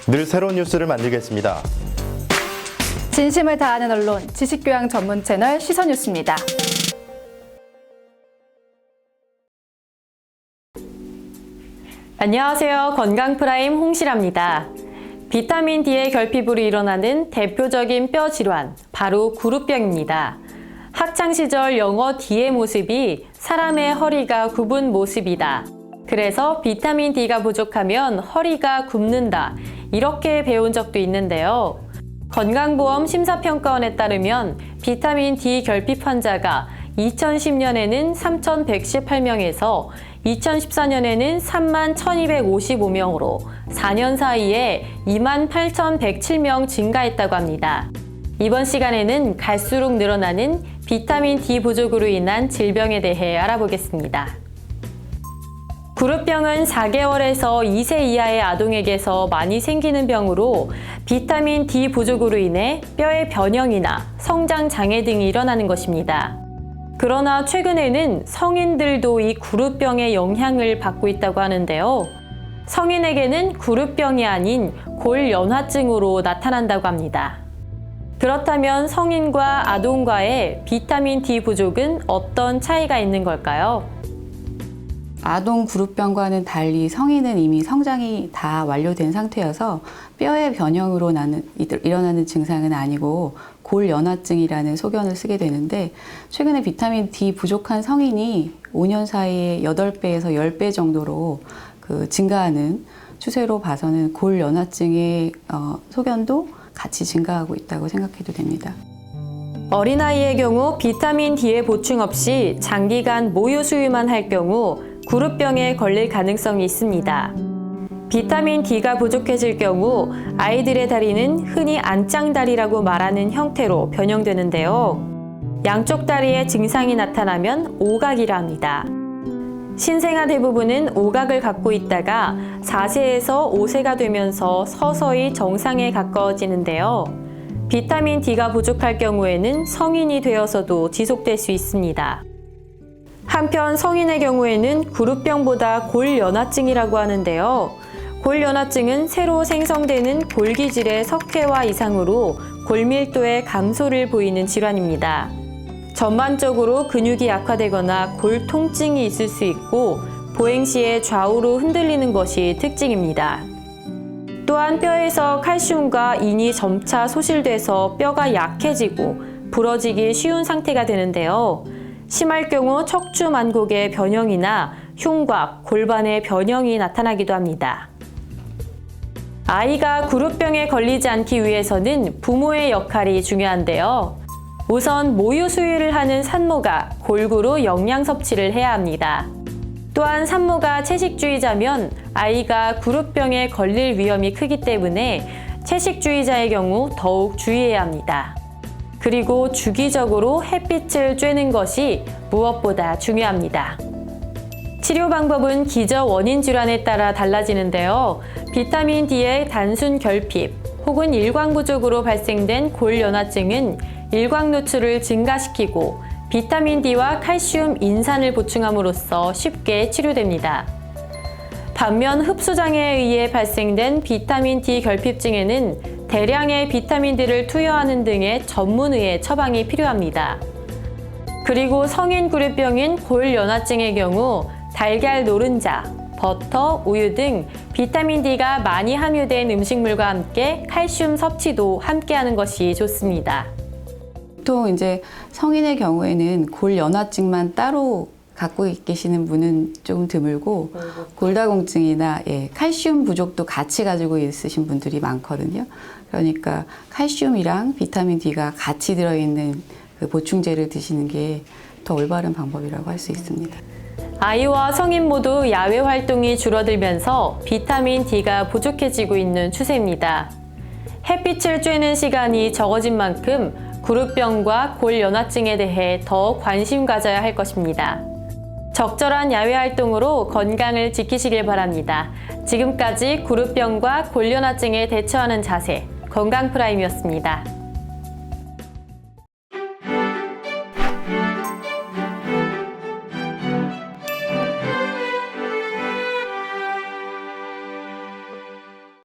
늘 새로운 뉴스를 만들겠습니다. 진심을 다하는 언론, 지식교양 전문 채널 시선뉴스입니다. 안녕하세요. 건강프라임 홍시라입니다. 비타민 D의 결핍으로 일어나는 대표적인 뼈 질환, 바로 구루병입니다. 학창시절 영어 D의 모습이 사람의 허리가 굽은 모습이다. 그래서 비타민 D가 부족하면 허리가 굽는다. 이렇게 배운 적도 있는데요. 건강보험 심사평가원에 따르면 비타민 D 결핍 환자가 2010년에는 3,118명에서 2014년에는 31,1255명으로 4년 사이에 28,107명 증가했다고 합니다. 이번 시간에는 갈수록 늘어나는 비타민 D 부족으로 인한 질병에 대해 알아보겠습니다. 구루병은 4개월에서 2세 이하의 아동에게서 많이 생기는 병으로 비타민 D 부족으로 인해 뼈의 변형이나 성장 장애 등이 일어나는 것입니다. 그러나 최근에는 성인들도 이 구루병의 영향을 받고 있다고 하는데요. 성인에게는 구루병이 아닌 골연화증으로 나타난다고 합니다. 그렇다면 성인과 아동과의 비타민 D 부족은 어떤 차이가 있는 걸까요? 아동 구루병과는 달리 성인은 이미 성장이 다 완료된 상태여서 뼈의 변형으로 일어나는 증상은 아니고 골연화증이라는 소견을 쓰게 되는데, 최근에 비타민 D 부족한 성인이 5년 사이에 8배에서 10배 정도로 증가하는 추세로 봐서는 골연화증의 소견도 같이 증가하고 있다고 생각해도 됩니다. 어린아이의 경우 비타민 D의 보충 없이 장기간 모유 수유만 할 경우 구루병에 걸릴 가능성이 있습니다. 비타민 D가 부족해질 경우 아이들의 다리는 흔히 안짱다리라고 말하는 형태로 변형되는데요. 양쪽 다리에 증상이 나타나면 오각이라 합니다. 신생아 대부분은 오각을 갖고 있다가 4세에서 5세가 되면서 서서히 정상에 가까워지는데요. 비타민 D가 부족할 경우에는 성인이 되어서도 지속될 수 있습니다. 한편 성인의 경우에는 구루병보다 골연화증이라고 하는데요. 골연화증은 새로 생성되는 골기질의 석회화 이상으로 골밀도의 감소를 보이는 질환입니다. 전반적으로 근육이 약화되거나 골 통증이 있을 수 있고 보행 시에 좌우로 흔들리는 것이 특징입니다. 또한 뼈에서 칼슘과 인이 점차 소실돼서 뼈가 약해지고 부러지기 쉬운 상태가 되는데요. 심할 경우 척추 만곡의 변형이나 흉곽, 골반의 변형이 나타나기도 합니다. 아이가 구루병에 걸리지 않기 위해서는 부모의 역할이 중요한데요. 우선 모유 수유를 하는 산모가 골고루 영양 섭취를 해야 합니다. 또한 산모가 채식주의자면 아이가 구루병에 걸릴 위험이 크기 때문에 채식주의자의 경우 더욱 주의해야 합니다. 그리고 주기적으로 햇빛을 쬐는 것이 무엇보다 중요합니다. 치료 방법은 기저 원인 질환에 따라 달라지는데요. 비타민 D의 단순 결핍 혹은 일광 부족으로 발생된 골연화증은 일광 노출을 증가시키고 비타민 D와 칼슘, 인산을 보충함으로써 쉽게 치료됩니다. 반면 흡수장애에 의해 발생된 비타민 D 결핍증에는 대량의 비타민 D를 투여하는 등의 전문의의 처방이 필요합니다. 그리고 성인 구루병인 골연화증의 경우 달걀 노른자, 버터, 우유 등 비타민 D가 많이 함유된 음식물과 함께 칼슘 섭취도 함께하는 것이 좋습니다. 보통 이제 성인의 경우에는 골연화증만 따로 갖고 계시는 분은 조금 드물고 골다공증이나 칼슘 부족도 같이 가지고 있으신 분들이 많거든요. 그러니까 칼슘이랑 비타민 D가 같이 들어있는 보충제를 드시는 게 더 올바른 방법이라고 할 수 있습니다. 아이와 성인 모두 야외 활동이 줄어들면서 비타민 D가 부족해지고 있는 추세입니다. 햇빛을 쬐는 시간이 적어진 만큼 구루병과 골연화증에 대해 더 관심 가져야 할 것입니다. 적절한 야외 활동으로 건강을 지키시길 바랍니다. 지금까지 구루병과 골연화증에 대처하는 자세, 건강프라임이었습니다.